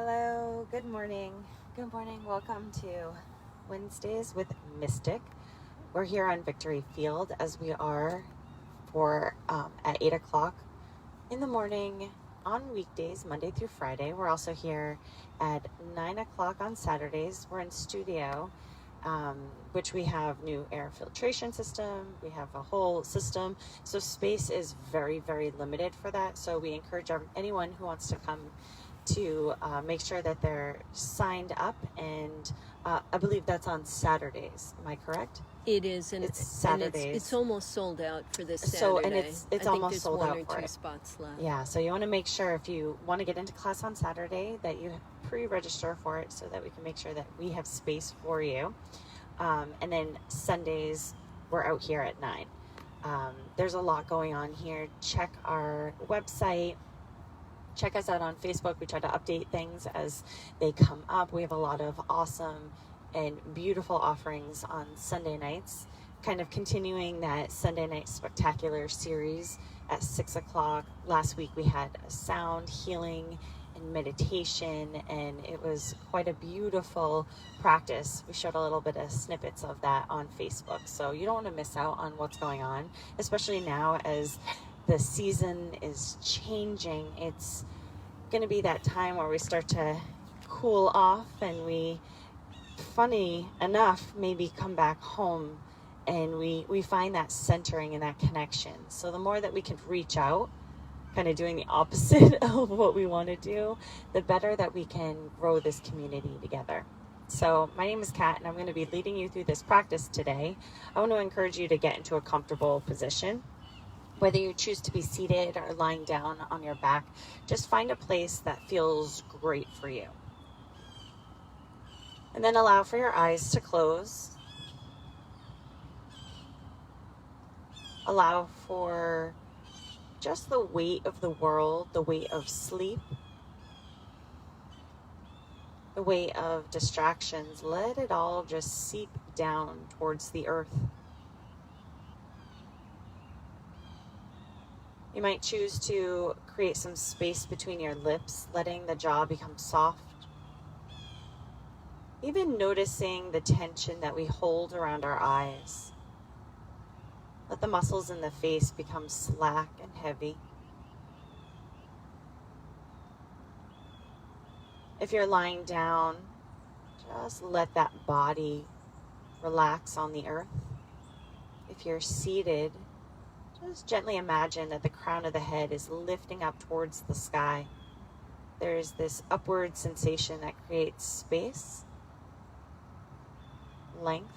Hello, good morning. Good morning. Welcome to Wednesdays with Mystic. We're here on Victory Field as we are for at 8 o'clock in the morning on weekdays, Monday through Friday. We're also here at 9 o'clock on Saturdays. We're in studio, which we have new air filtration system. We have a whole system. So space is very, very limited for that. So we encourage anyone who wants to come to make sure that they're signed up, and I believe that's on Saturdays. Am I correct? It is, and it's Saturdays. And it's almost sold out for this Saturday. So, and it's almost sold out for it. I think there's 1 or 2 spots left. Yeah, so you want to make sure if you want to get into class on Saturday that you pre-register for it so that we can make sure that we have space for you. And then Sundays, we're out here at 9. There's a lot going on here. Check our website. Check us out on Facebook. We try to update things as they come up. We have a lot of awesome and beautiful offerings on Sunday nights, kind of continuing that Sunday Night Spectacular series at 6 o'clock. Last week we had a sound healing and meditation, and it was quite a beautiful practice. We showed a little bit of snippets of that on Facebook. So you don't want to miss out on what's going on, especially now as the season is changing. It's going to be that time where we start to cool off, and we, funny enough, maybe come back home and we find that centering and that connection. So the more that we can reach out, kind of doing the opposite of what we want to do, the better that we can grow this community together. So my name is Kat, and I'm going to be leading you through this practice today. I want to encourage you to get into a comfortable position. Whether you choose to be seated or lying down on your back, just find a place that feels great for you. And then allow for your eyes to close. Allow for just the weight of the world, the weight of sleep, the weight of distractions. Let it all just seep down towards the earth. You might choose to create some space between your lips, letting the jaw become soft. Even noticing the tension that we hold around our eyes. Let the muscles in the face become slack and heavy. If you're lying down, just let that body relax on the earth. If you're seated, just gently imagine that the crown of the head is lifting up towards the sky. There's this upward sensation that creates space, length.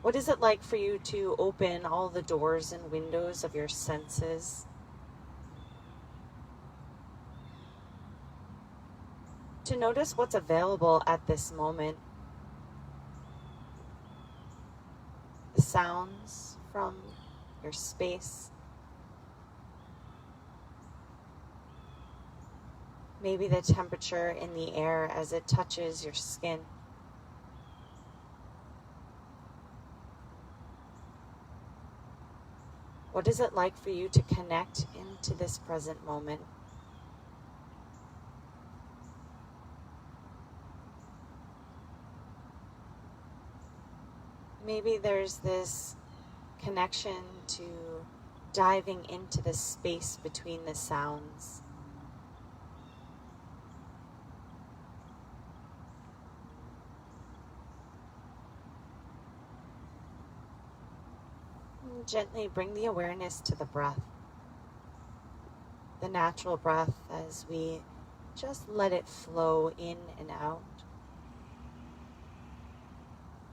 What is it like for you to open all the doors and windows of your senses? To notice what's available at this moment. The sounds from your space. Maybe the temperature in the air as it touches your skin. What is it like for you to connect into this present moment? Maybe there's this connection to diving into the space between the sounds. And gently bring the awareness to the breath. The natural breath as we just let it flow in and out.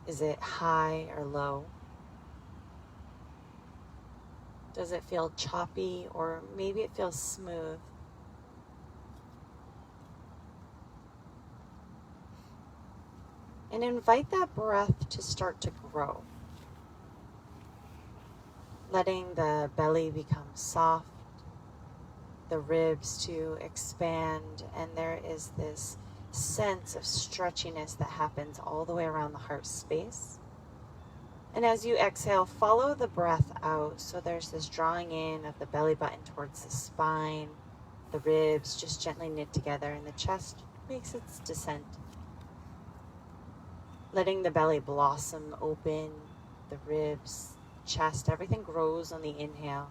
Is it high or low? Does it feel choppy, or maybe it feels smooth? And invite that breath to start to grow. Letting the belly become soft, the ribs to expand, and there is this sense of stretchiness that happens all the way around the heart space. And as you exhale, follow the breath out. So there's this drawing in of the belly button towards the spine, The ribs just gently knit together, and the chest makes its descent. Letting the belly blossom open, the ribs, chest, everything grows on the inhale.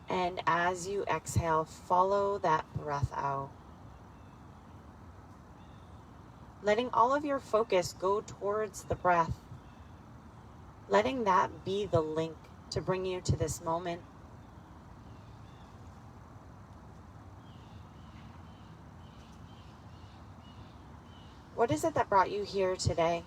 And as you exhale, follow that breath out. Letting all of your focus go towards the breath. Letting that be the link to bring you to this moment. What is it that brought you here today?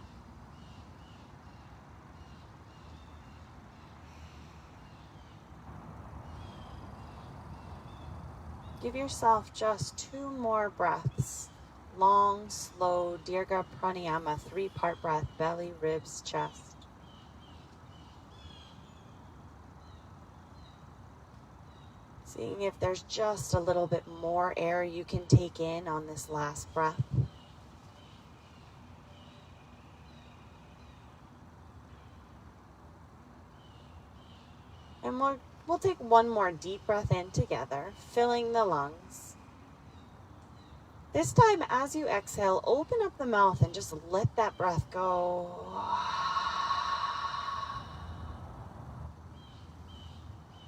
Give yourself just 2 more breaths. Long, slow, Dirga Pranayama, 3-part breath, belly, ribs, chest. Seeing if there's just a little bit more air you can take in on this last breath. And we'll take 1 more deep breath in together, filling the lungs. This time, as you exhale, open up the mouth and just let that breath go.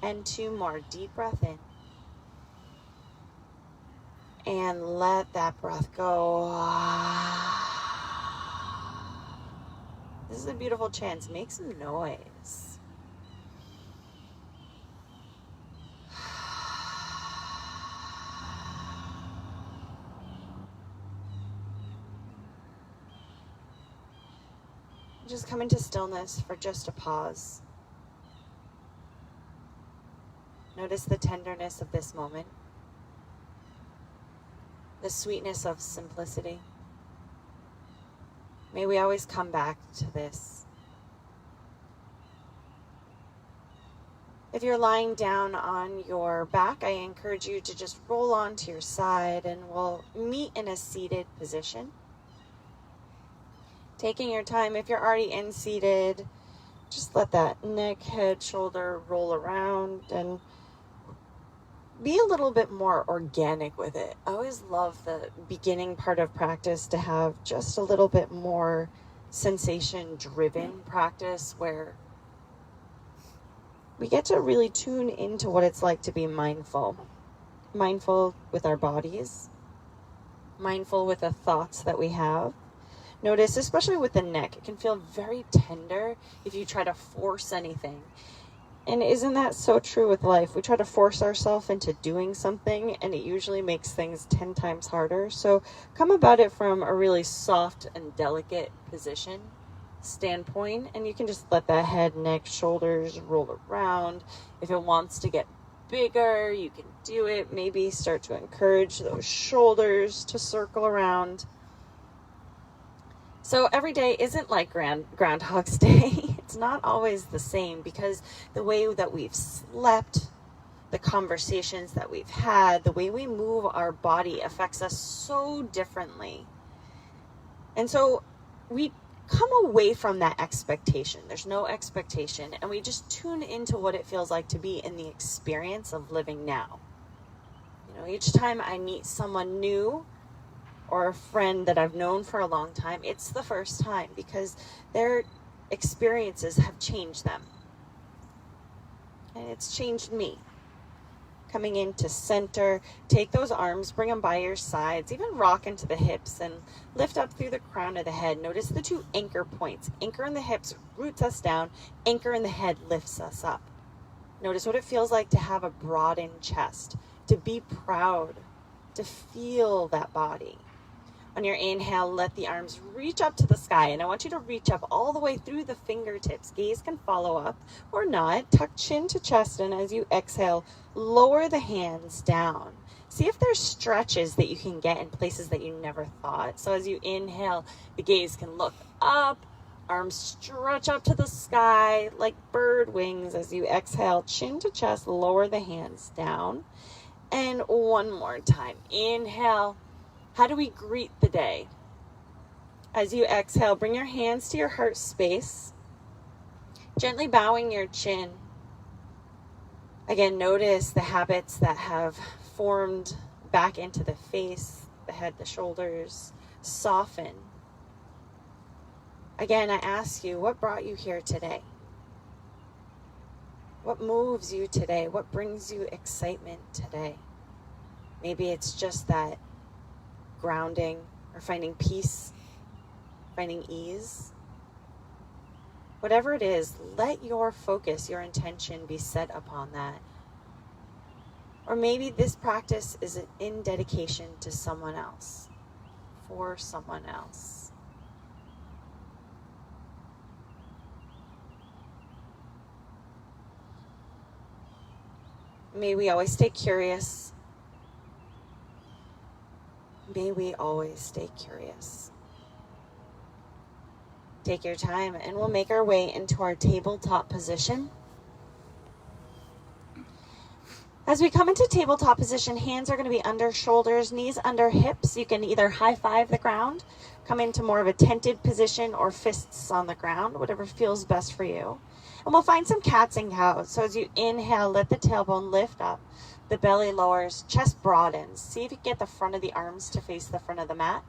And 2 more, deep breath in. And let that breath go. This is a beautiful chant. Make some noise. Just come into stillness for just a pause. Notice the tenderness of this moment, the sweetness of simplicity. May we always come back to this. If you're lying down on your back, I encourage you to just roll onto your side, and we'll meet in a seated position. Taking your time, if you're already in seated, just let that neck, head, shoulder roll around and be a little bit more organic with it. I always love the beginning part of practice to have just a little bit more sensation-driven practice where we get to really tune into what it's like to be mindful. Mindful with our bodies, mindful with the thoughts that we have. Notice, especially with the neck, it can feel very tender if you try to force anything. And isn't that so true with life? We try to force ourselves into doing something, and it usually makes things 10 times harder. So come about it from a really soft and delicate position, standpoint, and you can just let that head, neck, shoulders roll around. If it wants to get bigger, you can do it. Maybe start to encourage those shoulders to circle around. So every day isn't like Groundhog's Day. It's not always the same because the way that we've slept, the conversations that we've had, the way we move our body affects us so differently. And so we come away from that expectation. There's no expectation, and we just tune into what it feels like to be in the experience of living now. You know, each time I meet someone new, or a friend that I've known for a long time, it's the first time because their experiences have changed them. And it's changed me. Coming into center, take those arms, bring them by your sides, even rock into the hips and lift up through the crown of the head. Notice the 2 anchor points. Anchor in the hips roots us down. Anchor in the head lifts us up. Notice what it feels like to have a broadened chest, to be proud, to feel that body. On your inhale, let the arms reach up to the sky. And I want you to reach up all the way through the fingertips. Gaze can follow up or not. Tuck chin to chest. And as you exhale, lower the hands down. See if there's stretches that you can get in places that you never thought. So as you inhale, the gaze can look up. Arms stretch up to the sky like bird wings. As you exhale, chin to chest, lower the hands down. And one more time. Inhale. How do we greet the day? As you exhale, bring your hands to your heart space, gently bowing your chin. Again, notice the habits that have formed back into the face, the head, the shoulders. Soften. Again, I ask you, what brought you here today? What moves you today? What brings you excitement today? Maybe it's just that grounding or finding peace, finding ease. Whatever it is, let your focus, your intention be set upon that. Or maybe this practice is in dedication to someone else, for someone else. May we always stay curious. May we always stay curious. Take your time and we'll make our way into our tabletop position. As we come into tabletop position, hands are going to be under shoulders, knees under hips. You can either high five the ground, come into more of a tented position, or fists on the ground, whatever feels best for you. And we'll find some cats and cows. So as you inhale, let the tailbone lift up, the belly lowers, chest broadens. See if you can get the front of the arms to face the front of the mat.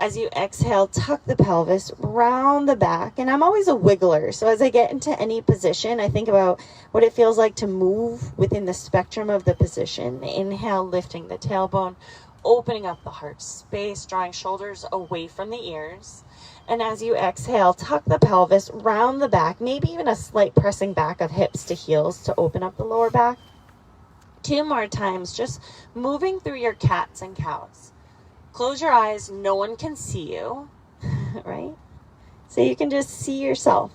As you exhale, tuck the pelvis, round the back. And I'm always a wiggler. So as I get into any position, I think about what it feels like to move within the spectrum of the position. Inhale, lifting the tailbone, opening up the heart space, drawing shoulders away from the ears. And as you exhale, tuck the pelvis, round the back, maybe even a slight pressing back of hips to heels to open up the lower back. 2 more times, just moving through your cats and cows. Close your eyes, no one can see you, right? So you can just see yourself.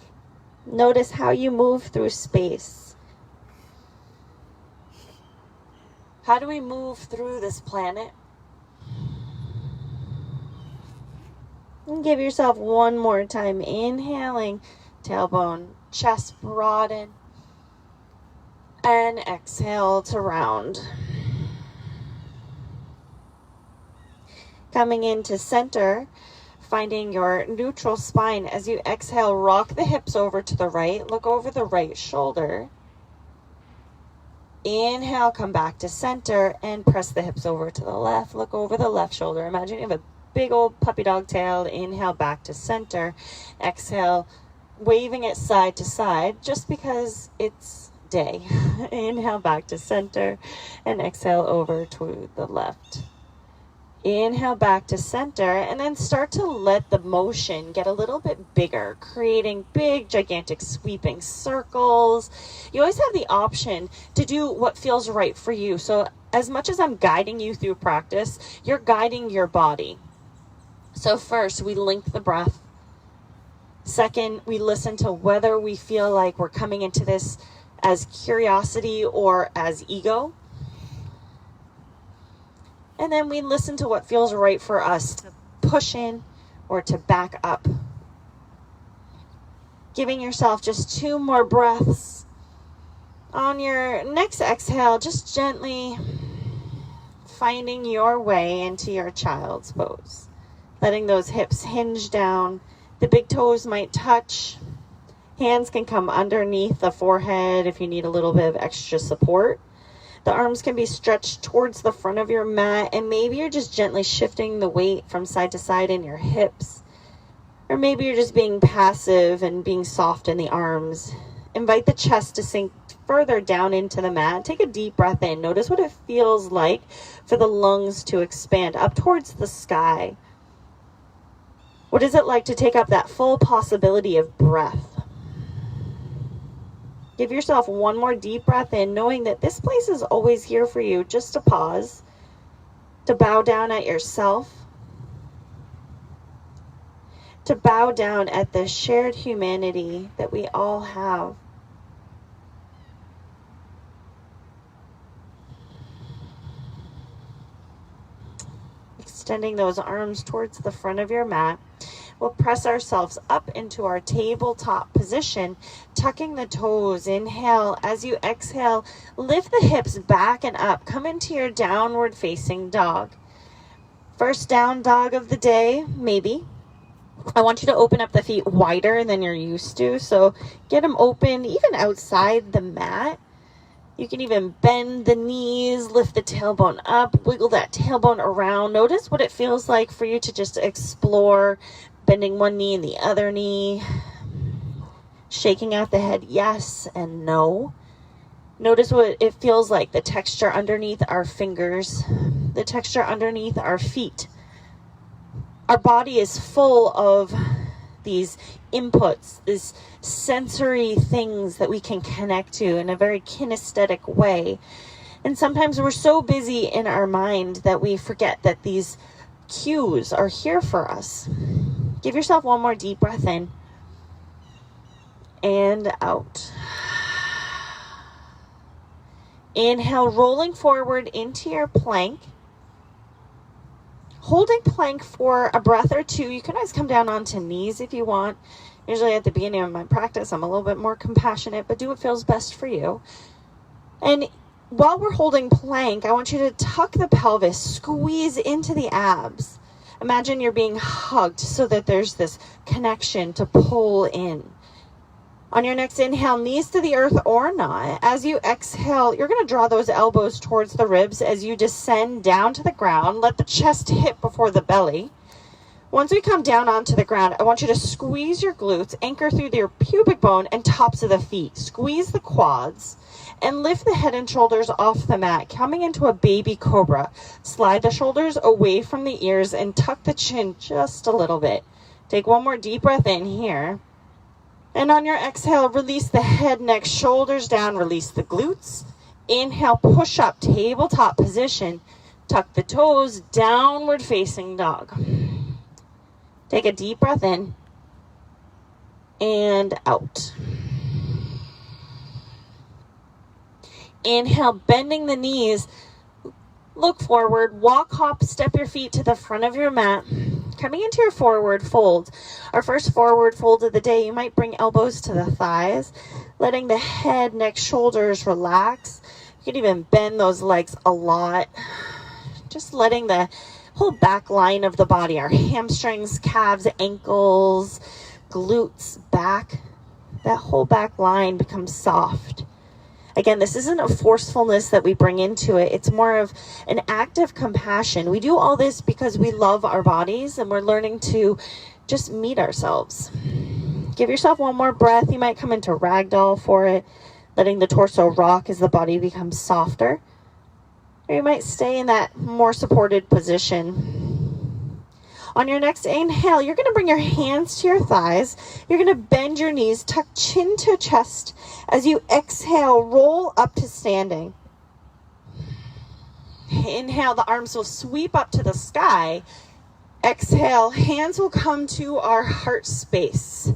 Notice how you move through space. How do we move through this planet? And give yourself one more time. Inhaling, tailbone, chest broaden. And exhale to round. Coming into center, finding your neutral spine. As you exhale, rock the hips over to the right. Look over the right shoulder. Inhale, come back to center and press the hips over to the left. Look over the left shoulder. Imagine you have a big old puppy dog tail. Inhale, back to center. Exhale, waving it side to side just because it's day. Inhale, back to center and exhale over to the left. Inhale back to center and then start to let the motion get a little bit bigger, creating big, gigantic sweeping circles. You always have the option to do what feels right for you. So as much as I'm guiding you through practice, you're guiding your body. So first, we link the breath. Second, we listen to whether we feel like we're coming into this as curiosity or as ego. And then we listen to what feels right for us to push in or to back up. Giving yourself just 2 more breaths. On your next exhale, just gently finding your way into your child's pose. Letting those hips hinge down. The big toes might touch. Hands can come underneath the forehead if you need a little bit of extra support. The arms can be stretched towards the front of your mat, and maybe you're just gently shifting the weight from side to side in your hips. Or maybe you're just being passive and being soft in the arms. Invite the chest to sink further down into the mat. Take a deep breath in. Notice what it feels like for the lungs to expand up towards the sky. What is it like to take up that full possibility of breath? Give yourself 1 more deep breath in, knowing that this place is always here for you. Just to pause, to bow down at yourself, to bow down at the shared humanity that we all have. Extending those arms towards the front of your mat. We'll press ourselves up into our tabletop position, tucking the toes. Inhale. As you exhale, lift the hips back and up. Come into your downward facing dog. First down dog of the day, maybe. I want you to open up the feet wider than you're used to. So get them open even outside the mat. You can even bend the knees, lift the tailbone up, wiggle that tailbone around. Notice what it feels like for you to just explore bending one knee and the other knee, shaking out the head yes and no. Notice what it feels like, the texture underneath our fingers, the texture underneath our feet. Our body is full of these inputs, these sensory things that we can connect to in a very kinesthetic way. And sometimes we're so busy in our mind that we forget that these cues are here for us. Give yourself one more deep breath in and out. Inhale, rolling forward into your plank. Holding plank for a breath or two. You can always come down onto knees if you want. Usually at the beginning of my practice, I'm a little bit more compassionate, but do what feels best for you. And while we're holding plank, I want you to tuck the pelvis, squeeze into the abs. Imagine you're being hugged so that there's this connection to pull in. On your next inhale, knees to the earth or not. As you exhale, you're going to draw those elbows towards the ribs as you descend down to the ground. Let the chest hit before the belly. Once we come down onto the ground, I want you to squeeze your glutes, anchor through your pubic bone and tops of the feet. Squeeze the quads and lift the head and shoulders off the mat, coming into a baby cobra. Slide the shoulders away from the ears and tuck the chin just a little bit. Take one more deep breath in here. And on your exhale, release the head, neck, shoulders down, release the glutes. Inhale, push up, tabletop position. Tuck the toes, downward facing dog. Take a deep breath in and out. Inhale, bending the knees. Look forward, walk, hop, step your feet to the front of your mat. Coming into your forward fold. Our first forward fold of the day, you might bring elbows to the thighs, letting the head, neck, shoulders relax. You can even bend those legs a lot. Just letting the whole back line of the body, our hamstrings, calves, ankles, glutes, back, that whole back line becomes soft. Again, this isn't a forcefulness that we bring into it. It's more of an act of compassion. We do all this because we love our bodies and we're learning to just meet ourselves. Give yourself one more breath. You might come into ragdoll for it, letting the torso rock as the body becomes softer. Or you might stay in that more supported position. On your next inhale, you're going to bring your hands to your thighs. You're going to bend your knees, tuck chin to chest. As you exhale, roll up to standing. Inhale, the arms will sweep up to the sky. Exhale, hands will come to our heart space.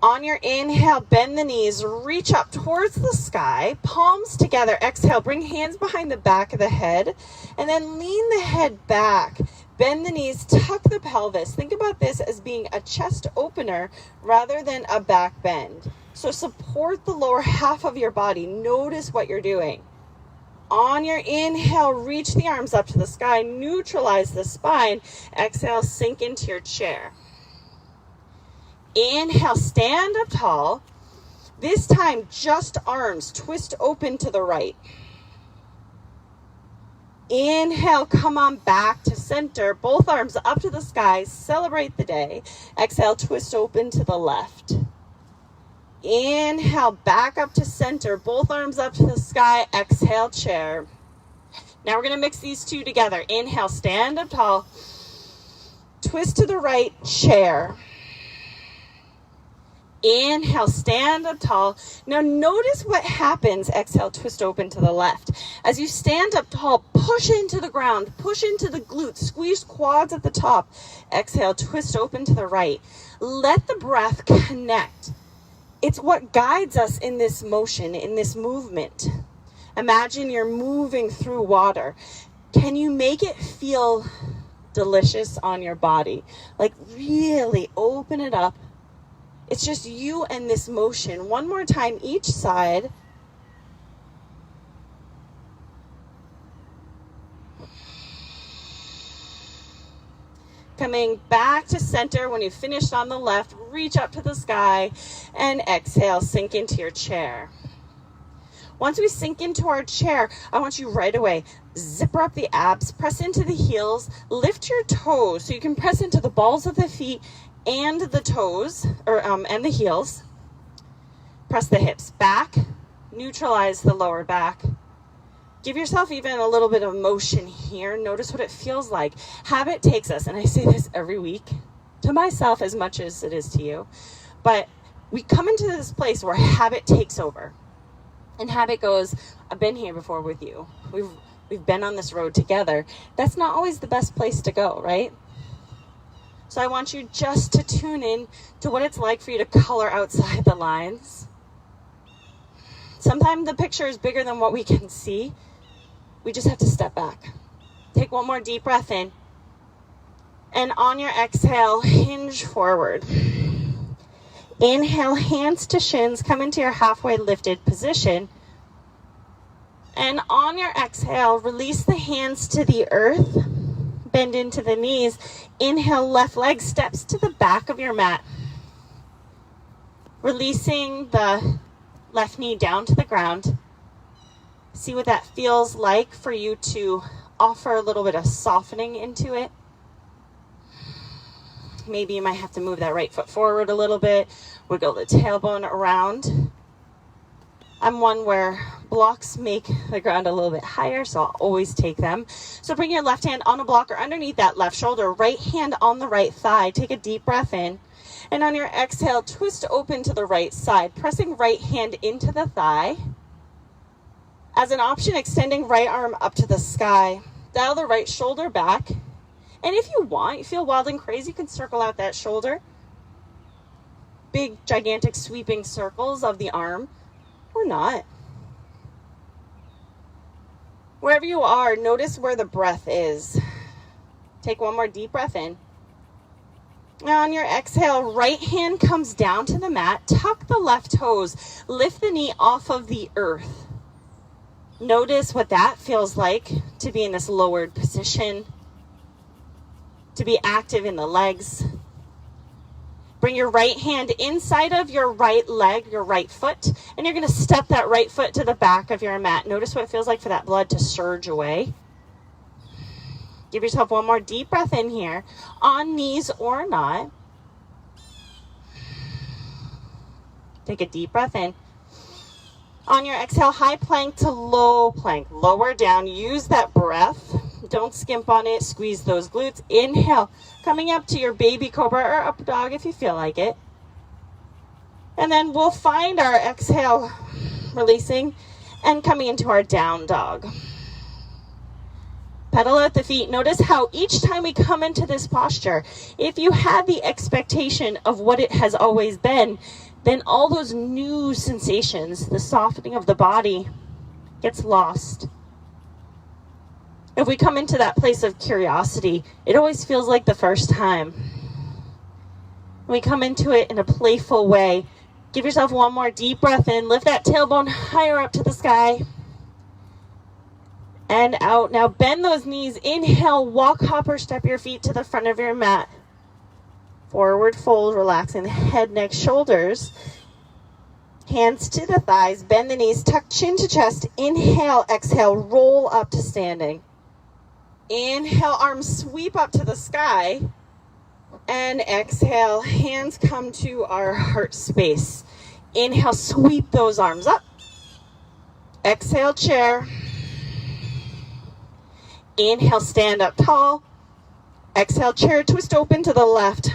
On your inhale, bend the knees, reach up towards the sky, palms together. Exhale, bring hands behind the back of the head, and then lean the head back. Bend the knees, tuck the pelvis. Think about this as being a chest opener rather than a back bend. So support the lower half of your body. Notice what you're doing. On your inhale, reach the arms up to the sky, neutralize the spine. Exhale, sink into your chair. Inhale, stand up tall. This time, just arms, twist open to the right. Inhale, come on back to center. Both arms up to the sky. Celebrate the day. Exhale, twist open to the left. Inhale, back up to center. Both arms up to the sky. Exhale, chair. Now we're going to mix these two together. Inhale, stand up tall. Twist to the right, chair. Inhale, stand up tall. Now notice what happens. Exhale, twist open to the left. As you stand up tall, push into the ground, push into the glutes, squeeze quads at the top. Exhale, twist open to the right. Let the breath connect. It's what guides us in this motion, in this movement. Imagine you're moving through water. Can you make it feel delicious on your body? Like really open it up. It's just you and this motion. One more time, each side. Coming back to center. When you've finished on the left, reach up to the sky and exhale, sink into your chair. Once we sink into our chair, I want you right away, zipper up the abs, press into the heels, lift your toes so you can press into the balls of the feet and the toes, and the heels. Press the hips back, neutralize the lower back. Give yourself even a little bit of motion here. Notice what it feels like. Habit takes us, and I say this every week to myself as much as it is to you, but we come into this place where habit takes over. And habit goes, I've been here before with you. We've been on this road together. That's not always the best place to go, right? So I want you just to tune in to what it's like for you to color outside the lines. Sometimes the picture is bigger than what we can see. We just have to step back. Take one more deep breath in. And on your exhale, hinge forward. Inhale, hands to shins, come into your halfway lifted position. And on your exhale, release the hands to the earth, bend into the knees. Inhale, left leg steps to the back of your mat. Releasing the left knee down to the ground. See what that feels like for you to offer a little bit of softening into it. Maybe you might have to move that right foot forward a little bit, wiggle the tailbone around. I'm one where blocks make the ground a little bit higher, so I'll always take them. So bring your left hand on a block or underneath that left shoulder, right hand on the right thigh. Take a deep breath in. And on your exhale, twist open to the right side, pressing right hand into the thigh. As an option, extending right arm up to the sky. Dial the right shoulder back. And if you want, you feel wild and crazy, you can circle out that shoulder. Big, gigantic, sweeping circles of the arm, or not. Wherever you are, notice where the breath is. Take one more deep breath in. Now on your exhale, right hand comes down to the mat. Tuck the left toes. Lift the knee off of the earth. Notice what that feels like to be in this lowered position. To be active in the legs. Bring your right hand inside of your right leg, your right foot, and you're going to step that right foot to the back of your mat. Notice what it feels like for that blood to surge away. Give yourself one more deep breath in here, on knees or not. Take a deep breath in. On your exhale, high plank to low plank. Lower down, use that breath. Don't skimp on it. Squeeze those glutes. Inhale. Coming up to your baby cobra or up dog if you feel like it. And then we'll find our exhale, releasing, and coming into our down dog. Pedal out the feet. Notice how each time we come into this posture, if you had the expectation of what it has always been, then all those new sensations, the softening of the body, gets lost. If we come into that place of curiosity, it always feels like the first time. We come into it in a playful way. Give yourself one more deep breath in. Lift that tailbone higher up to the sky. And out. Now bend those knees. Inhale, walk, hop, or step your feet to the front of your mat. Forward fold, relaxing the head, neck, shoulders. Hands to the thighs. Bend the knees. Tuck chin to chest. Inhale, exhale, roll up to standing. Inhale, arms sweep up to the sky. And exhale, hands come to our heart space. Inhale, sweep those arms up. Exhale, chair. Inhale, stand up tall. Exhale, chair, twist open to the left.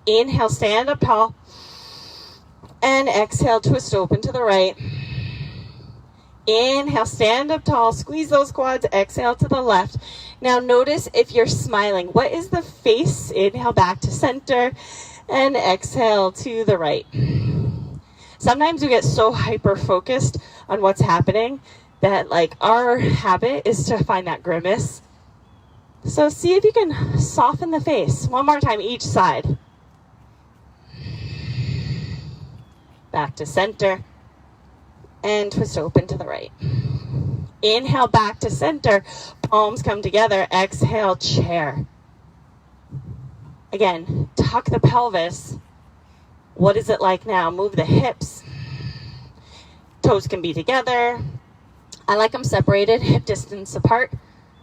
Inhale, stand up tall. And exhale, twist open to the right. Inhale, stand up tall, squeeze those quads, exhale to the left. Now notice if you're smiling, what is the face? Inhale back to center and exhale to the right. Sometimes we get so hyper-focused on what's happening that like our habit is to find that grimace. So see if you can soften the face. One more time, each side. Back to center. And twist open to the right. Inhale back to center. Palms come together. Exhale, chair. Again, tuck the pelvis. What is it like now? Move the hips. Toes can be together. I like them separated, hip distance apart.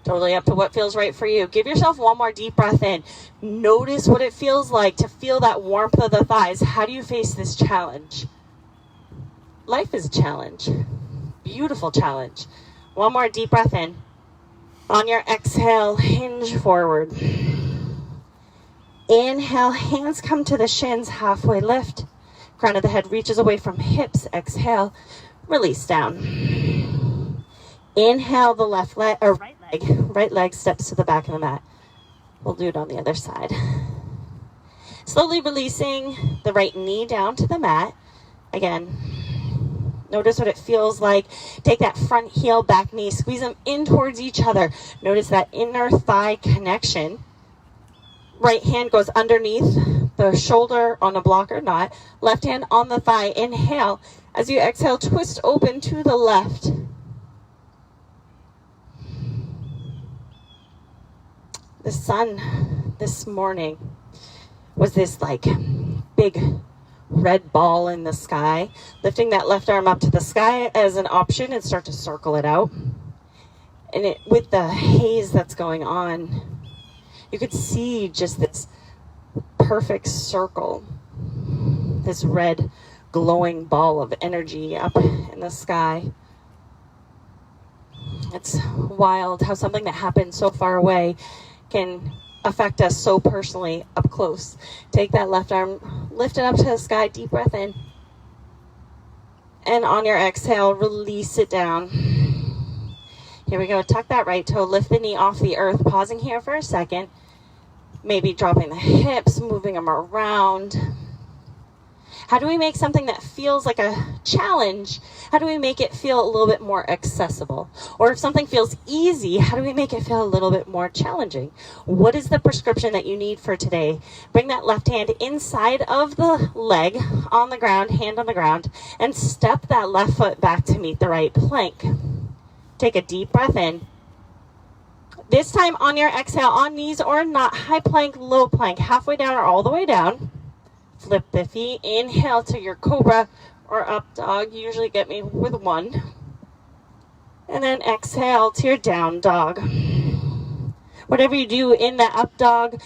Totally up to what feels right for you. Give yourself one more deep breath in. Notice what it feels like to feel that warmth of the thighs. How do you face this challenge? Life is a challenge. Beautiful challenge. One more deep breath in. On your exhale, hinge forward. Inhale, hands come to the shins, halfway lift. Crown of the head reaches away from hips. Exhale, release down. Inhale, the right leg steps to the back of the mat. We'll do it on the other side. Slowly releasing the right knee down to the mat. Again, notice what it feels like. Take that front heel, back knee, squeeze them in towards each other. Notice that inner thigh connection. Right hand goes underneath the shoulder on a block or not. Left hand on the thigh. Inhale. As you exhale, twist open to the left. The sun this morning was this like big red ball in the sky. Lifting that left arm up to the sky as an option and start to circle it out. And with the haze that's going on, you could see just this perfect circle, this red glowing ball of energy up in the sky. It's wild how something that happened so far away can affect us so personally up close. Take that left arm, lift it up to the sky, deep breath in. And on your exhale, release it down. Here we go, tuck that right toe, lift the knee off the earth, pausing here for a second. Maybe dropping the hips, moving them around. How do we make something that feels like a challenge, how do we make it feel a little bit more accessible? Or if something feels easy, how do we make it feel a little bit more challenging? What is the prescription that you need for today? Bring that left hand inside of the leg on the ground, hand on the ground, and step that left foot back to meet the right plank. Take a deep breath in. This time on your exhale, on knees or not, high plank, low plank, halfway down or all the way down. Flip the feet, inhale to your cobra or up dog. You usually get me with one. And then exhale to your down dog. Whatever you do in that up dog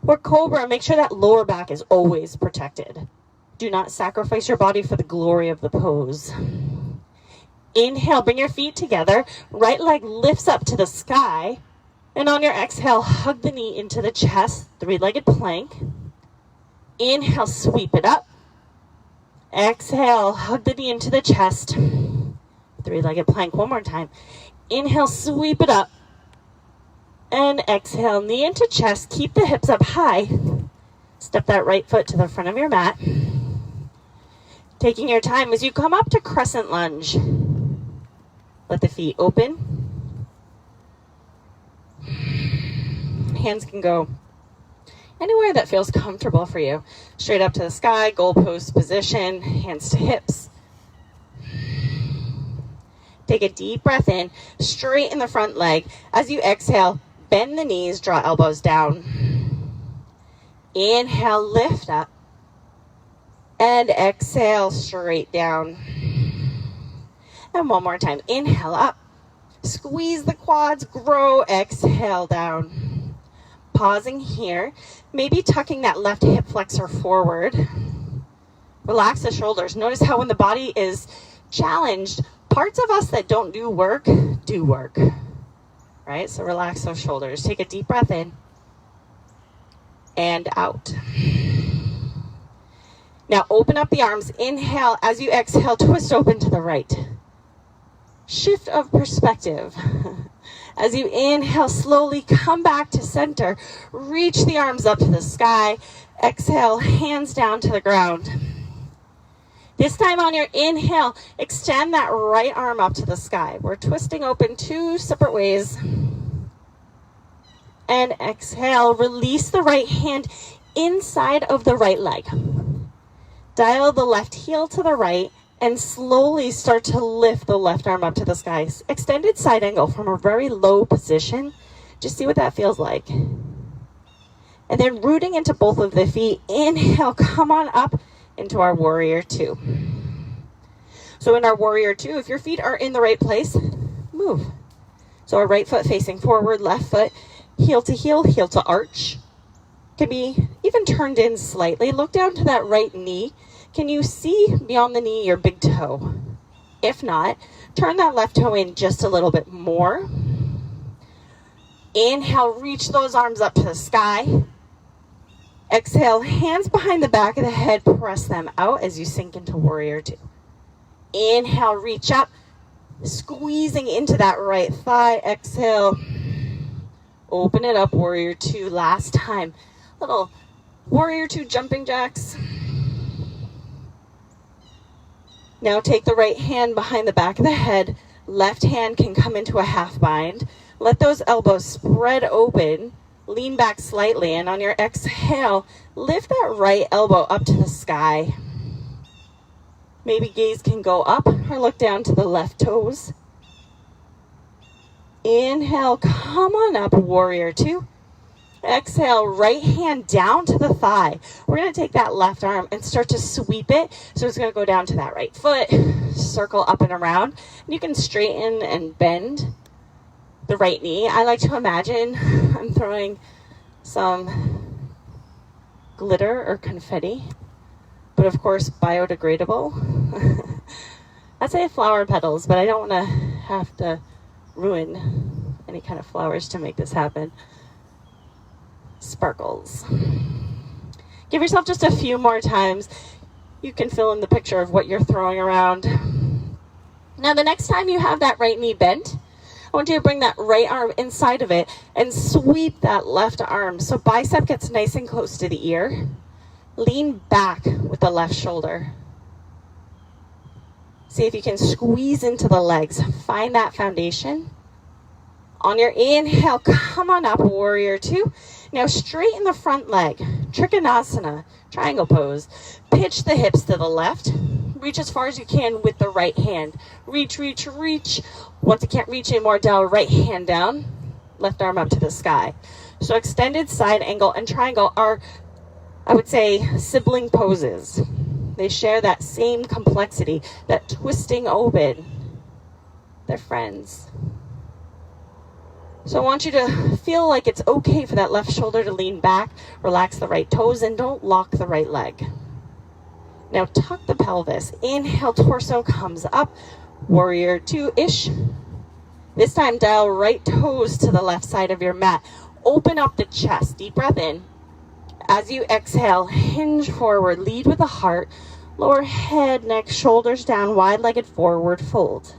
or cobra, make sure that lower back is always protected. Do not sacrifice your body for the glory of the pose. Inhale, bring your feet together. Right leg lifts up to the sky. And on your exhale, hug the knee into the chest, three-legged plank. Inhale, sweep it up. Exhale, hug the knee into the chest. Three-legged plank one more time. Inhale, sweep it up. And exhale, knee into chest. Keep the hips up high. Step that right foot to the front of your mat. Taking your time as you come up to crescent lunge. Let the feet open. Hands can go anywhere that feels comfortable for you. Straight up to the sky, goalpost position, hands to hips. Take a deep breath in, straighten the front leg. As you exhale, bend the knees, draw elbows down. Inhale, lift up. And exhale, straight down. And one more time, inhale up. Squeeze the quads, grow, exhale down. Pausing here, maybe tucking that left hip flexor forward. Relax the shoulders. Notice how when the body is challenged, parts of us that don't do work, right? So relax those shoulders. Take a deep breath in and out. Now open up the arms. Inhale. As you exhale, twist open to the right. Shift of perspective. As you inhale, slowly come back to center. Reach the arms up to the sky. Exhale, hands down to the ground. This time on your inhale, extend that right arm up to the sky. We're twisting open two separate ways. And exhale, release the right hand inside of the right leg. Dial the left heel to the right and slowly start to lift the left arm up to the sky. Extended side angle from a very low position. Just see what that feels like. And then rooting into both of the feet. Inhale, come on up into our warrior two. So in our warrior two, if your feet are in the right place, move. So our right foot facing forward, left foot heel to arch. Can be even turned in slightly. Look down to that right knee. Can you see beyond the knee your big toe? If not, turn that left toe in just a little bit more. Inhale, reach those arms up to the sky. Exhale, hands behind the back of the head, press them out as you sink into warrior two. Inhale, reach up, squeezing into that right thigh. Exhale, open it up, warrior two. Last time, little warrior two jumping jacks. Now take the right hand behind the back of the head. Left hand can come into a half bind. Let those elbows spread open. Lean back slightly, and on your exhale, lift that right elbow up to the sky. Maybe gaze can go up or look down to the left toes. Inhale, come on up, warrior two. Exhale, right hand down to the thigh. We're going to take that left arm and start to sweep it. So it's going to go down to that right foot, circle up and around. And you can straighten and bend the right knee. I like to imagine I'm throwing some glitter or confetti, but of course biodegradable. I'd say flower petals, but I don't want to have to ruin any kind of flowers to make this happen. Sparkles. Give yourself just a few more times. You can fill in the picture of what you're throwing around. Now the next time you have that right knee bent, I want you to bring that right arm inside of it and sweep that left arm so bicep gets nice and close to the ear. Lean back with the left shoulder. See if you can squeeze into the legs. Find that foundation. On your inhale, come on up, warrior two. Now straighten the front leg. Trikonasana, triangle pose. Pitch the hips to the left. Reach as far as you can with the right hand. Reach, reach, reach. Once you can't reach anymore, dial right hand down. Left arm up to the sky. So extended side angle and triangle are, I would say, sibling poses. They share that same complexity, that twisting open. They're friends. So I want you to feel like it's okay for that left shoulder to lean back, relax the right toes, and don't lock the right leg. Now tuck the pelvis. Inhale, torso comes up, warrior two-ish. This time dial right toes to the left side of your mat. Open up the chest, deep breath in. As you exhale, hinge forward, lead with the heart, lower head, neck, shoulders down, wide-legged forward fold.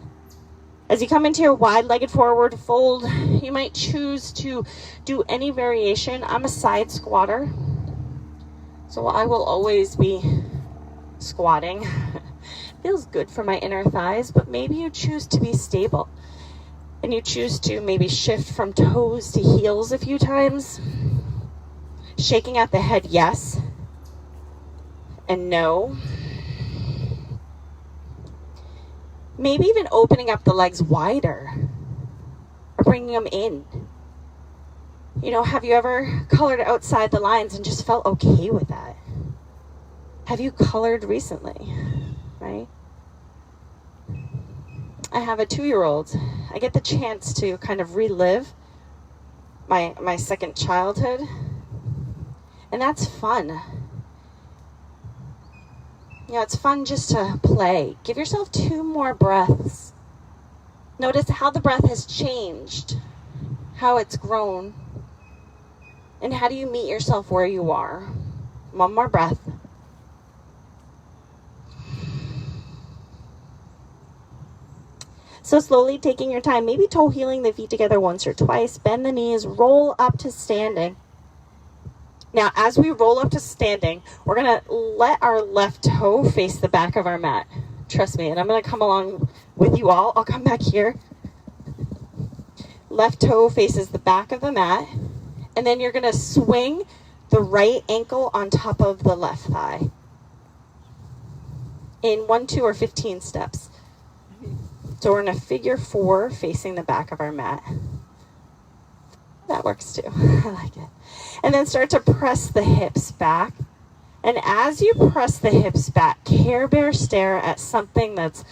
As you come into your wide-legged forward fold, you might choose to do any variation. I'm a side squatter, so I will always be squatting. Feels good for my inner thighs, but maybe you choose to be stable. And you choose to maybe shift from toes to heels a few times. Shaking out the head, yes and no. Maybe even opening up the legs wider or bringing them in. You know, have you ever colored outside the lines and just felt okay with that? Have you colored recently, right? I have a 2-year-old. I get the chance to kind of relive my second childhood, and that's fun. You know, it's fun just to play. Give yourself 2 more breaths. Notice how the breath has changed, how it's grown, and how do you meet yourself where you are. 1 more breath. So slowly taking your time, maybe toe heeling the feet together once or twice. Bend the knees, roll up to standing. Now, as we roll up to standing, we're going to let our left toe face the back of our mat. Trust me, and I'm going to come along with you all. I'll come back here. Left toe faces the back of the mat, and then you're going to swing the right ankle on top of the left thigh in 1, 2, or 15 steps. So we're in a figure 4 facing the back of our mat. That works too. I like it. And then start to press the hips back. And as you press the hips back, Care Bear stare at something that's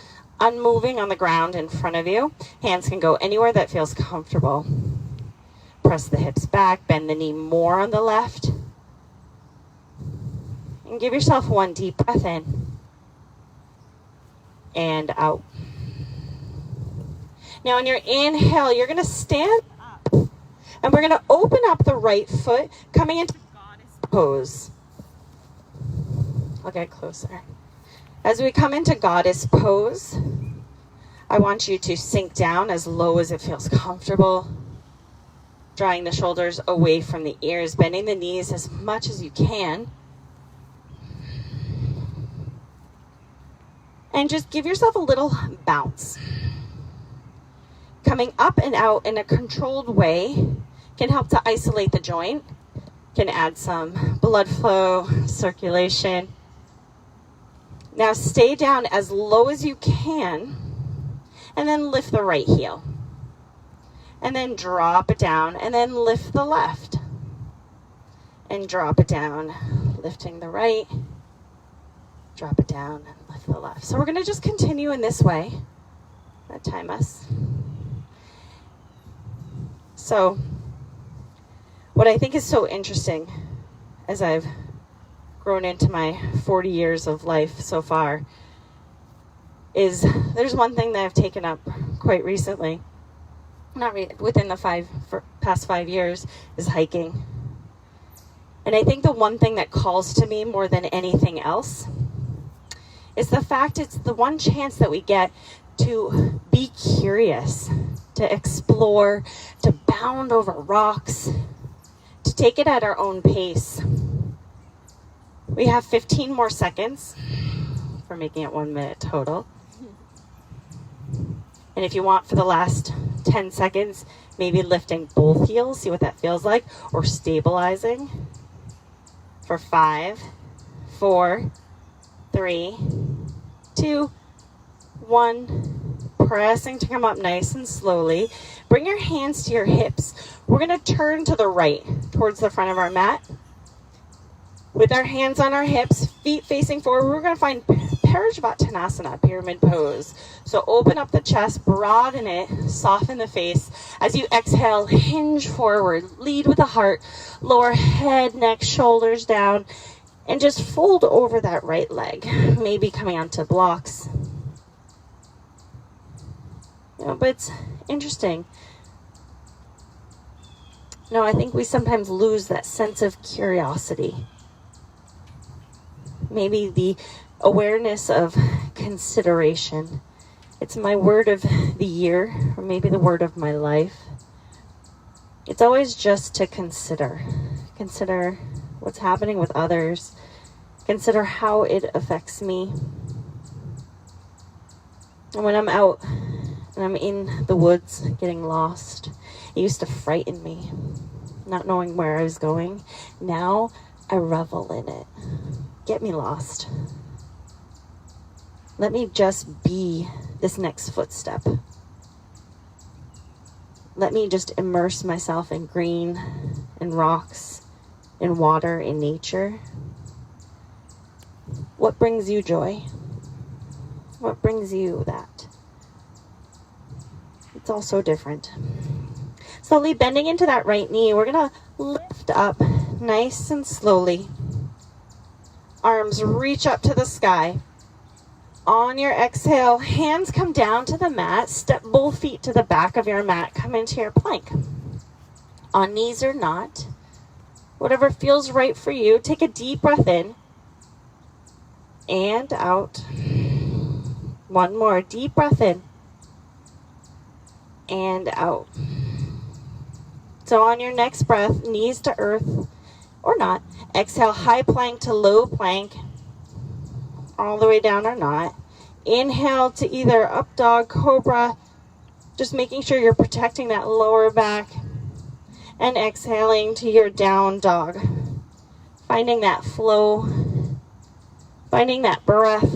unmoving on the ground in front of you. Hands can go anywhere that feels comfortable. Press the hips back, bend the knee more on the left. And give yourself one deep breath in and out. Now on your inhale, you're going to stand up and we're going to open up the right foot, coming into goddess pose. I'll get closer. As we come into goddess pose, I want you to sink down as low as it feels comfortable, drawing the shoulders away from the ears, bending the knees as much as you can. And just give yourself a little bounce. Coming up and out in a controlled way can help to isolate the joint, can add some blood flow, circulation. Now stay down as low as you can, and then lift the right heel. And then drop it down, and then lift the left. And drop it down, lifting the right, drop it down, and lift the left. So we're going to just continue in this way. That time us. So, what I think is so interesting as I've grown into my 40 years of life so far is there's one thing that I've taken up quite recently, within the past 5 years, is hiking. And I think the one thing that calls to me more than anything else is the fact it's the one chance that we get to be curious, to explore, to bound over rocks, to take it at our own pace. We have 15 more seconds for making it 1 minute total. And if you want, for the last 10 seconds, maybe lifting both heels, see what that feels like, or stabilizing. For 5, 4, 3, 2, 1. Pressing to come up nice and slowly. Bring your hands to your hips. We're going to turn to the right, towards the front of our mat. With our hands on our hips, feet facing forward, we're going to find Parashvattanasana, pyramid pose. So open up the chest, broaden it, soften the face. As you exhale, hinge forward, lead with the heart, lower head, neck, shoulders down, and just fold over that right leg, maybe coming onto blocks. But it's interesting. I think we sometimes lose that sense of curiosity. Maybe the awareness of consideration. It's my word of the year, or maybe the word of my life. It's always just to consider. Consider what's happening with others. Consider how it affects me. And when I'm out and I'm in the woods getting lost, it used to frighten me, not knowing where I was going. Now I revel in it. Get me lost. Let me just be this next footstep. Let me just immerse myself in green, in rocks, in water, in nature. What brings you joy? What brings you that? It's all so different. Slowly bending into that right knee, we're going to lift up nice and slowly. Arms reach up to the sky. On your exhale, hands come down to the mat. Step both feet to the back of your mat. Come into your plank. On knees or not, whatever feels right for you. Take a deep breath in and out. One more deep breath in and out. So on your next breath, knees to earth or not. Exhale, high plank to low plank, all the way down or not. Inhale to either up dog, cobra, just making sure you're protecting that lower back. And exhaling to your down dog. Finding that flow, finding that breath.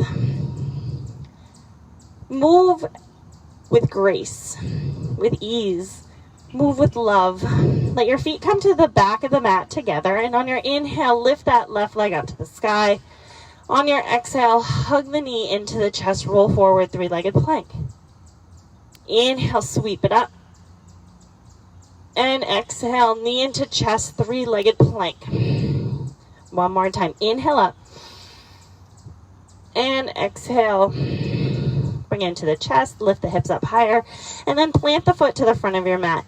Move with grace, with ease. Move with love. Let your feet come to the back of the mat together. And on your inhale, lift that left leg up to the sky. On your exhale, hug the knee into the chest, roll forward, three-legged plank. Inhale, sweep it up. And exhale, knee into chest, three-legged plank. One more time. Inhale up. And exhale. Bring it into the chest, lift the hips up higher, and then plant the foot to the front of your mat.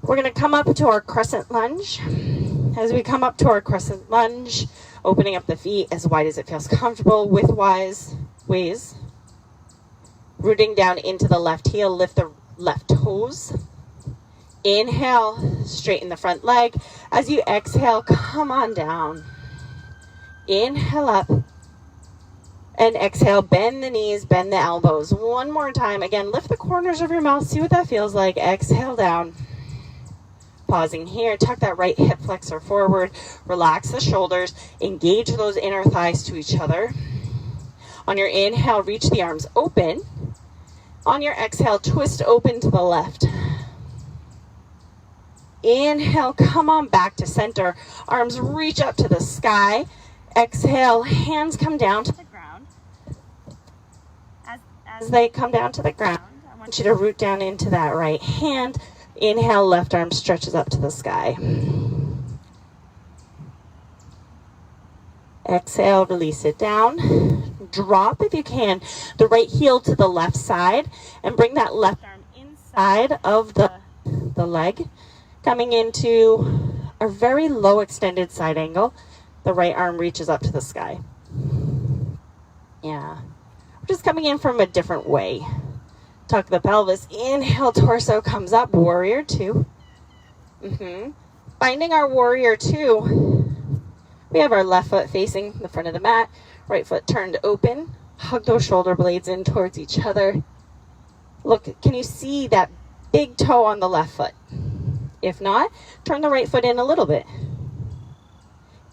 We're going to come up to our crescent lunge. As we come up to our crescent lunge, opening up the feet as wide as it feels comfortable, widthwise ways. Rooting down into the left heel, lift the left toes. Inhale, straighten the front leg. As you exhale, come on down. Inhale up. And exhale, bend the knees, bend the elbows. One more time. Again, lift the corners of your mouth. See what that feels like. Exhale down. Pausing here. Tuck that right hip flexor forward. Relax the shoulders. Engage those inner thighs to each other. On your inhale, reach the arms open. On your exhale, twist open to the left. Inhale, come on back to center. Arms reach up to the sky. Exhale, hands come down to the ground. As they come down to the ground, I want you to root down into that right hand. Inhale, left arm stretches up to the sky. Exhale, release it down. Drop, if you can, the right heel to the left side and bring that left arm inside of the leg, coming into a very low extended side angle. The right arm reaches up to the sky. Yeah. We're just coming in from a different way. Tuck the pelvis. Inhale, torso comes up. Warrior two. Finding our warrior two. We have our left foot facing the front of the mat. Right foot turned open. Hug those shoulder blades in towards each other. Look, can you see that big toe on the left foot? If not, turn the right foot in a little bit.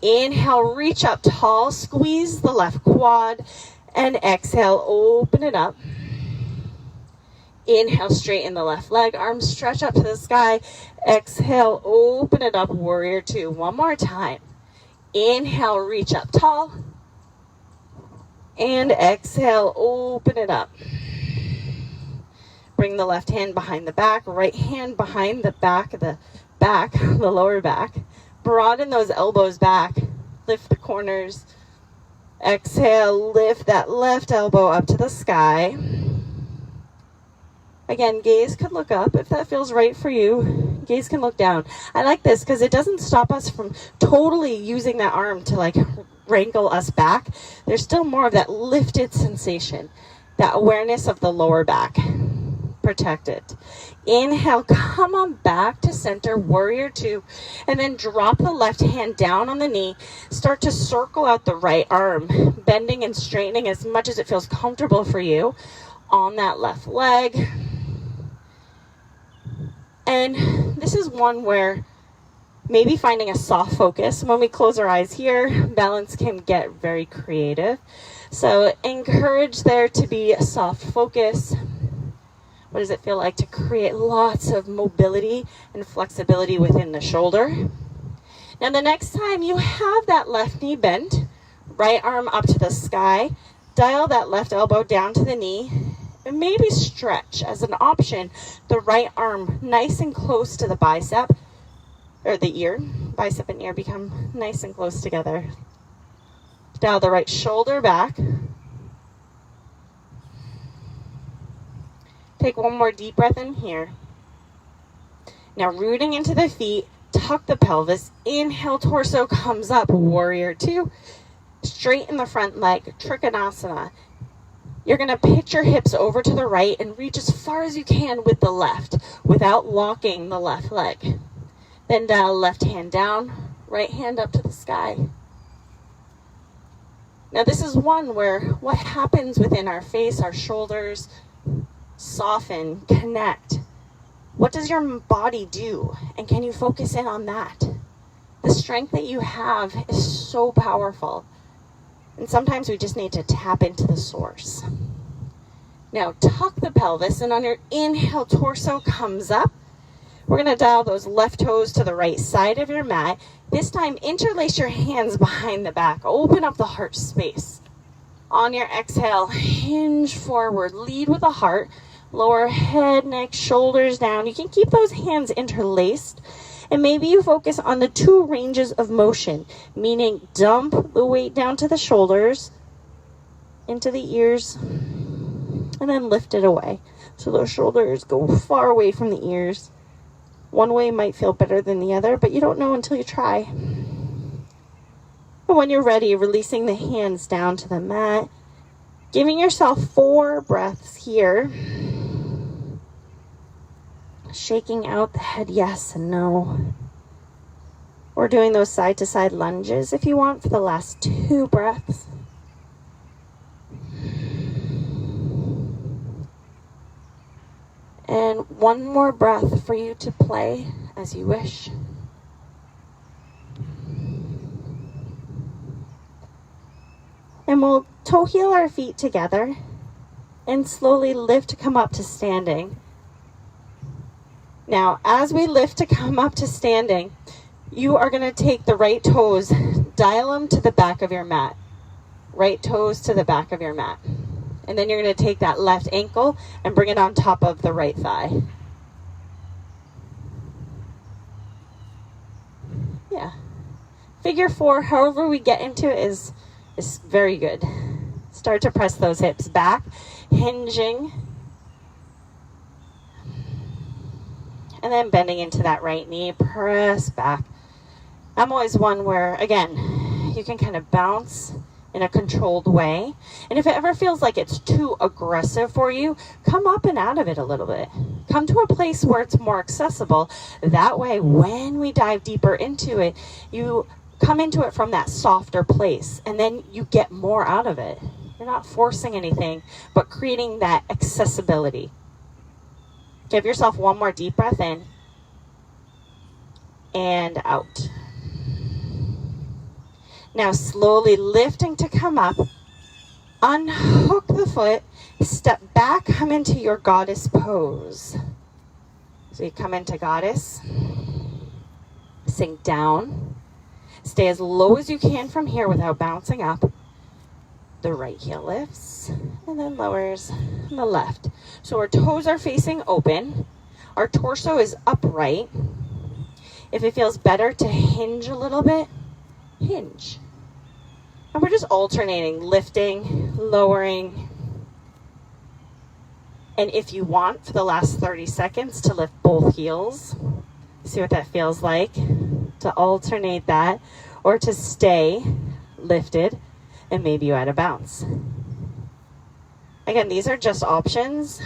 Inhale, reach up tall, squeeze the left quad, and exhale, open it up. Inhale, straighten the left leg, arms stretch up to the sky. Exhale, open it up, warrior two. One more time. Inhale, reach up tall. And exhale, open it up. Bring the left hand behind the back, right hand behind the back of the lower back. Broaden those elbows back. Lift the corners. Exhale, lift that left elbow up to the sky. Again, gaze could look up if that feels right for you. Gaze can look down. I like this because it doesn't stop us from totally using that arm to like wrangle us back. There's still more of that lifted sensation, that awareness of the lower back. Protect it. Inhale, come on back to center, warrior two, and then drop the left hand down on the knee. Start to circle out the right arm, bending and straightening as much as it feels comfortable for you on that left leg. And this is one where maybe finding a soft focus. When we close our eyes here, balance can get very creative. So encourage there to be a soft focus. What does it feel like to create lots of mobility and flexibility within the shoulder? Now the next time you have that left knee bent, right arm up to the sky, dial that left elbow down to the knee, and maybe stretch as an option the right arm nice and close to the bicep, or the ear. Bicep and ear become nice and close together. Dial the right shoulder back. Take one more deep breath in here. Now rooting into the feet, tuck the pelvis. Inhale, torso comes up, warrior two. Straighten the front leg, Trikonasana. You're going to pitch your hips over to the right and reach as far as you can with the left without locking the left leg. Then dial left hand down, right hand up to the sky. Now this is one where what happens within our face, our shoulders, soften, connect. What does your body do? And can you focus in on that? The strength that you have is so powerful. And sometimes we just need to tap into the source. Now tuck the pelvis, and on your inhale, torso comes up. We're going to dial those left toes to the right side of your mat. This time, interlace your hands behind the back. Open up the heart space. On your exhale, hinge forward, lead with a heart, lower head, neck, shoulders down. You can keep those hands interlaced, and maybe you focus on the 2 ranges of motion, meaning dump the weight down to the shoulders, into the ears, and then lift it away. So those shoulders go far away from the ears. One way might feel better than the other, but you don't know until you try. And when you're ready, releasing the hands down to the mat, giving yourself 4 breaths here. Shaking out the head yes and no. Or doing those side-to-side lunges if you want for the last 2 breaths. And 1 more breath for you to play as you wish. And we'll toe heel our feet together and slowly lift to come up to standing. Now, as we lift to come up to standing, you are going to take the right toes, dial them to the back of your mat. Right toes to the back of your mat. And then you're going to take that left ankle and bring it on top of the right thigh. Yeah. Figure 4, however we get into it is very good. Start to press those hips back, hinging. And then bending into that right knee, press back. I'm always one where, again, you can kind of bounce in a controlled way. And if it ever feels like it's too aggressive for you, come up and out of it a little bit. Come to a place where it's more accessible. That way, when we dive deeper into it, you come into it from that softer place, and then you get more out of it. You're not forcing anything, but creating that accessibility. Give yourself 1 more deep breath in and out. Now slowly lifting to come up, unhook the foot, step back, come into your goddess pose. So you come into goddess, sink down, stay as low as you can from here without bouncing up. The right heel lifts and then lowers on the left. So our toes are facing open. Our torso is upright. If it feels better to hinge a little bit, hinge. And we're just alternating, lifting, lowering. And if you want, for the last 30 seconds, to lift both heels. See what that feels like. To alternate that, or to stay lifted, and maybe you add a bounce. Again, these are just options.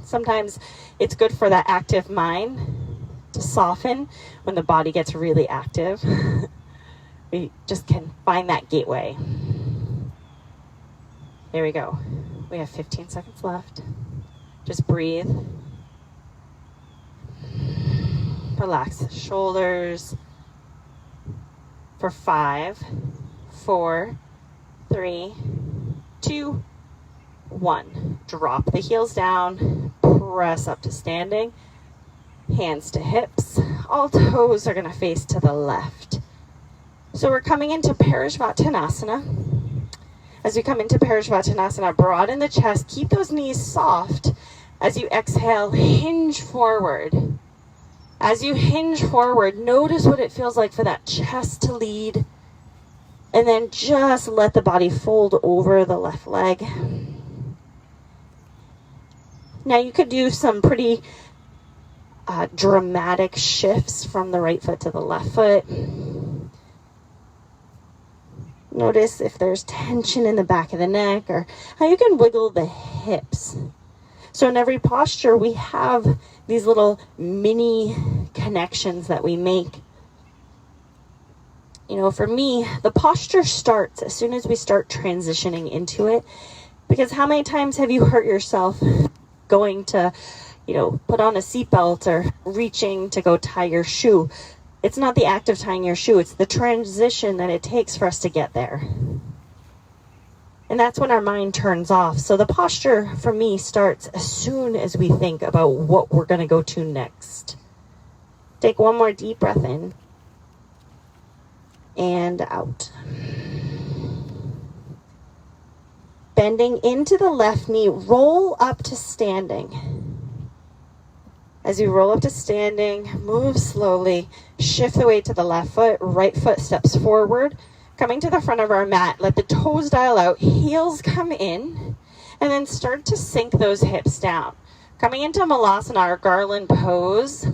Sometimes it's good for that active mind to soften when the body gets really active. We just can find that gateway. Here we go. We have 15 seconds left. Just breathe. Relax the shoulders. For 5, 4, 3, 2, 1. Drop the heels down. Press up to standing. Hands to hips. All toes are going to face to the left. So we're coming into Parashvattanasana. As we come into Parashvattanasana, broaden the chest. Keep those knees soft. As you exhale, hinge forward. As you hinge forward, notice what it feels like for that chest to lead. And then just let the body fold over the left leg. Now you could do some pretty dramatic shifts from the right foot to the left foot. Notice if there's tension in the back of the neck, or how you can wiggle the hips. So in every posture, we have these little mini connections that we make. You know, for me, the posture starts as soon as we start transitioning into it. Because how many times have you hurt yourself going to, put on a seatbelt or reaching to go tie your shoe? It's not the act of tying your shoe, it's the transition that it takes for us to get there. And that's when our mind turns off. So the posture for me starts as soon as we think about what we're going to go to next. Take 1 more deep breath in and out. bending into the left knee, roll up to standing. As you roll up to standing, move slowly, shift the weight to the left foot, right foot steps forward, coming to the front of our mat. Let the toes dial out, heels come in, and then start to sink those hips down. Coming into Malasana, or garland pose.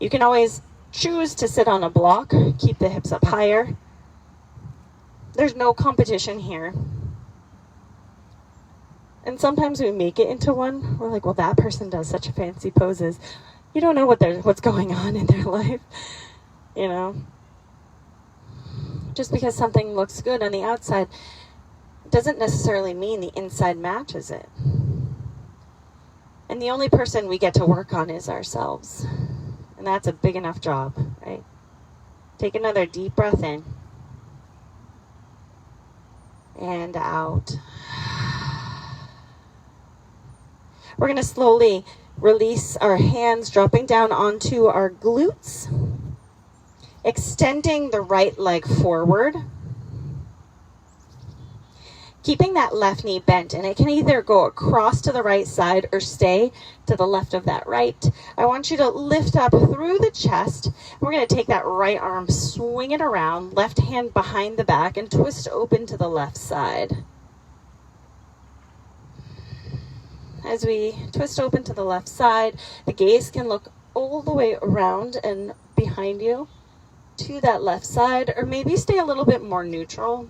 You can always choose to sit on a block, keep the hips up higher. There's no competition here. And sometimes we make it into one. We're like, well, that person does such fancy poses. You don't know what's going on in their life, you know. Just because something looks good on the outside doesn't necessarily mean the inside matches it. And the only person we get to work on is ourselves. And that's a big enough job, right? Take another deep breath in. And out. We're going to slowly release our hands, dropping down onto our glutes. Extending the right leg forward. Keeping that left knee bent, and it can either go across to the right side or stay to the left of that right. I want you to lift up through the chest. We're going to take that right arm, swing it around, left hand behind the back, and twist open to the left side. As we twist open to the left side, the gaze can look all the way around and behind you to that left side, or maybe stay a little bit more neutral.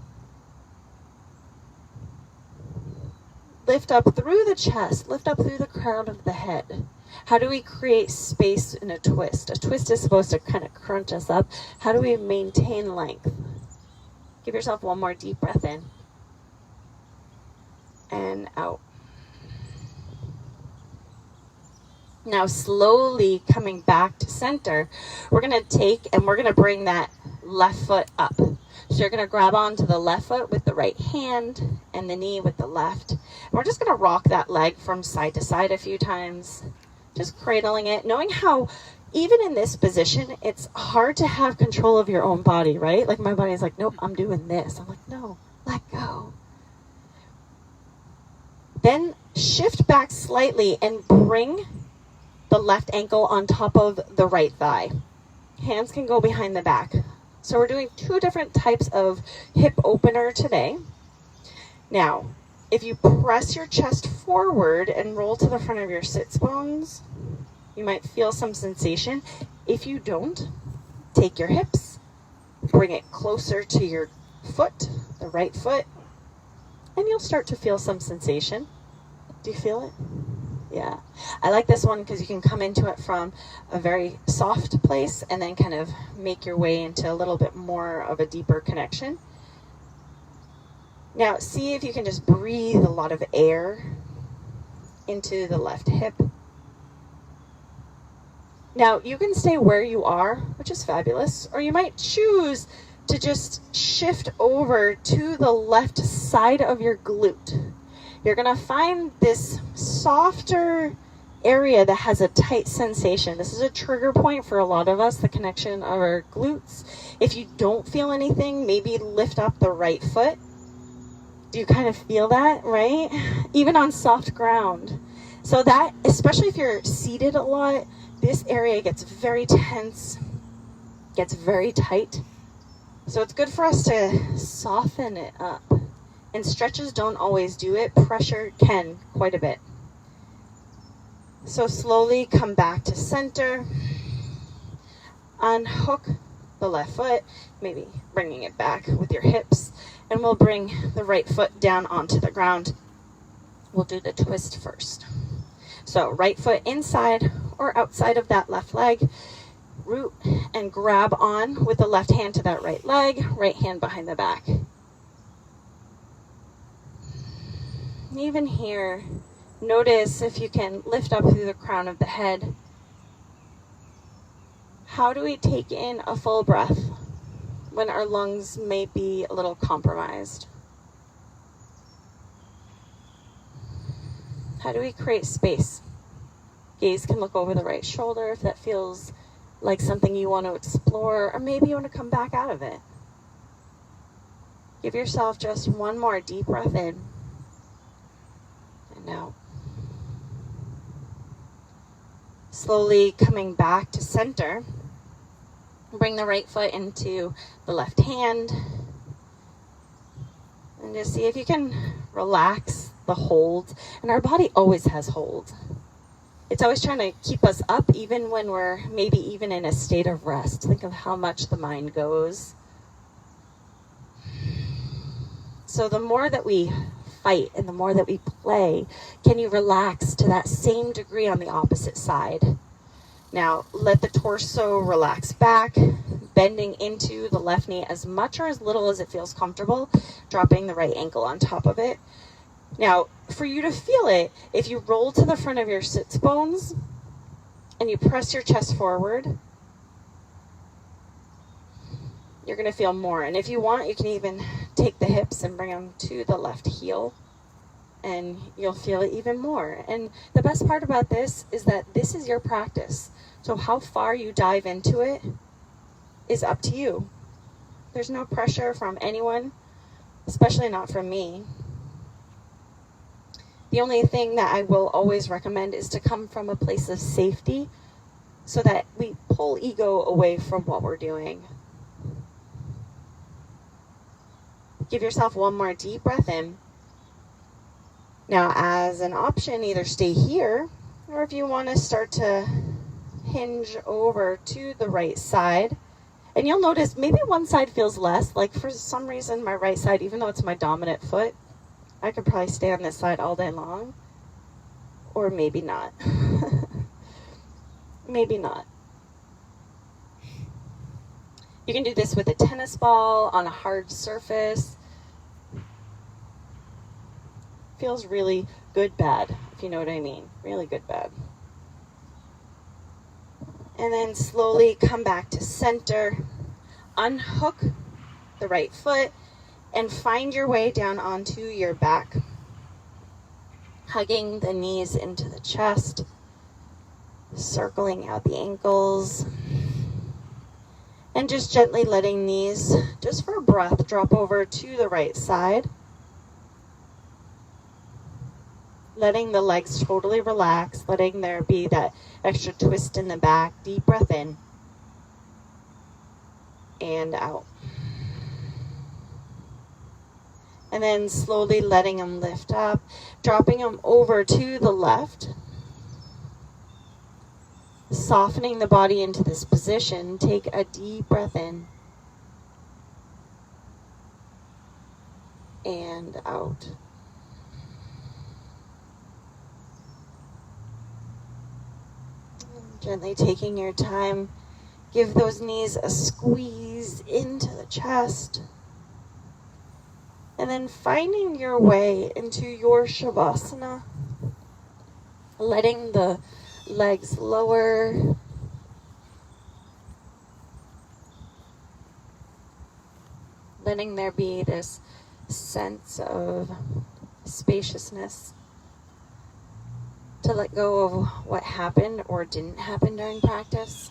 Lift up through the chest, lift up through the crown of the head. How do we create space in a twist? A twist is supposed to kind of crunch us up. How do we maintain length? Give yourself one more deep breath in. And out. Now slowly coming back to center, we're going to take and we're going to bring that left foot up. So you're going to grab onto the left foot with the right hand and the knee with the left. And we're just going to rock that leg from side to side a few times, just cradling it, knowing how even in this position, it's hard to have control of your own body, right? Like my body's like, nope, I'm doing this. I'm like, no, let go. Then shift back slightly and bring the left ankle on top of the right thigh. Hands can go behind the back. So we're doing two different types of hip opener today. Now, if you press your chest forward and roll to the front of your sits bones, you might feel some sensation. If you don't, take your hips, bring it closer to your foot, the right foot, and you'll start to feel some sensation. Do you feel it? Yeah, I like this one because you can come into it from a very soft place and then kind of make your way into a little bit more of a deeper connection. Now, see if you can just breathe a lot of air into the left hip. Now, you can stay where you are, which is fabulous, or you might choose to just shift over to the left side of your glute. You're going to find this softer area that has a tight sensation. This is a trigger point for a lot of us, the connection of our glutes. If you don't feel anything, maybe lift up the right foot. Do you kind of feel that, right? Even on soft ground. So that, especially if you're seated a lot, this area gets very tense, gets very tight. So it's good for us to soften it up. And stretches don't always do it. Pressure can quite a bit. So slowly come back to center. Unhook the left foot, maybe bringing it back with your hips. And we'll bring the right foot down onto the ground. We'll do the twist first. So right foot inside or outside of that left leg. Root and grab on with the left hand to that right leg. Right hand behind the back. Even here, notice if you can lift up through the crown of the head. How do we take in a full breath when our lungs may be a little compromised? How do we create space? Gaze can look over the right shoulder if that feels like something you want to explore, or maybe you want to come back out of it. Give yourself just one more deep breath in. and out. Slowly coming back to center. Bring the right foot into the left hand. And just see if you can relax the hold. And our body always has hold. It's always trying to keep us up even when we're maybe even in a state of rest. Think of how much the mind goes. So the more that we fight and the more that we play, can you relax to that same degree on the opposite side? Now, let the torso relax back, bending into the left knee as much or as little as it feels comfortable, dropping the right ankle on top of it. Now, for you to feel it, if you roll to the front of your sits bones and you press your chest forward, you're going to feel more. And if you want, you can even take the hips and bring them to the left heel, and you'll feel it even more. And the best part about this is that this is your practice. So how far you dive into it is up to you. There's no pressure from anyone, especially not from me. The only thing that I will always recommend is to come from a place of safety so that we pull ego away from what we're doing. Give yourself one more deep breath in. Now, as an option, either stay here, or if you want to start to hinge over to the right side, and you'll notice maybe one side feels less. Like for some reason, my right side, even though it's my dominant foot, I could probably stay on this side all day long, or maybe not. Maybe not. You can do this with a tennis ball on a hard surface. Feels really good, bad, if you know what I mean. Really good, bad. And then slowly come back to center. Unhook the right foot and find your way down onto your back. Hugging the knees into the chest. Circling out the ankles. And just gently letting knees, just for a breath, drop over to the right side. Letting the legs totally relax, letting there be that extra twist in the back. Deep breath in and out. And then slowly letting them lift up, dropping them over to the left. Softening the body into this position. Take a deep breath in and out. Gently taking your time, give those knees a squeeze into the chest. And then finding your way into your Shavasana, letting the legs lower. Letting there be this sense of spaciousness. To let go of what happened or didn't happen during practice.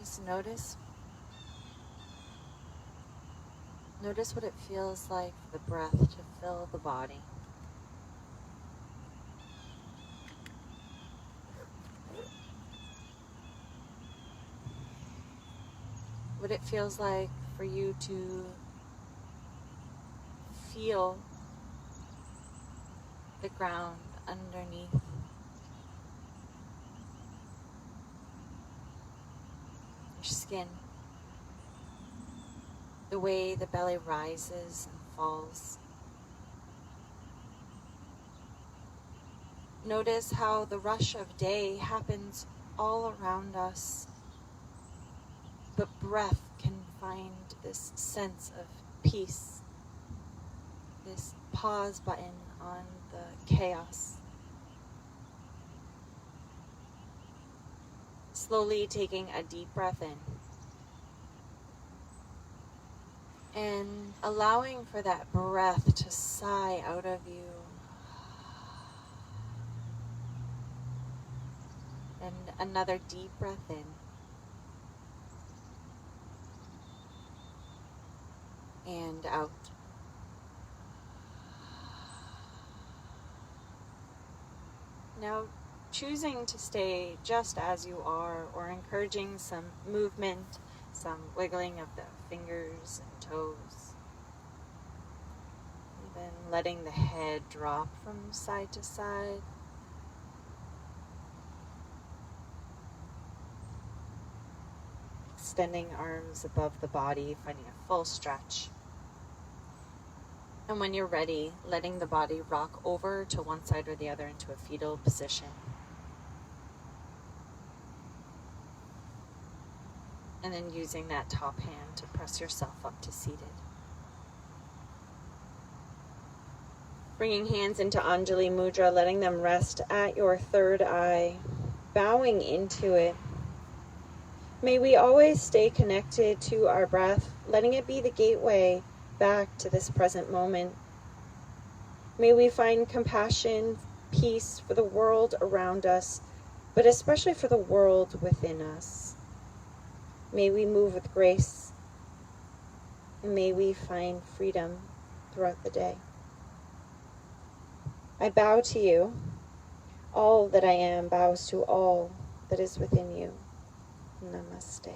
Just notice. Notice what it feels like for the breath to fill the body. What it feels like for you to feel the ground underneath. Your skin. The way the belly rises and falls. Notice how the rush of day happens all around us, but breath can find this sense of peace, this pause button on the chaos. Slowly taking a deep breath in and allowing for that breath to sigh out of you. And another deep breath in. And out. Now, choosing to stay just as you are, or encouraging some movement, some wiggling of the fingers and toes. Even letting the head drop from side to side. Extending arms above the body, finding a full stretch. And when you're ready, letting the body rock over to one side or the other into a fetal position. And then using that top hand to press yourself up to seated. Bringing hands into Anjali Mudra, letting them rest at your third eye, bowing into it. May we always stay connected to our breath, letting it be the gateway back to this present moment. May we find compassion, peace for the world around us, but especially for the world within us. May we move with grace, and may we find freedom throughout the day. I bow to you. All that I am bows to all that is within you. Namaste.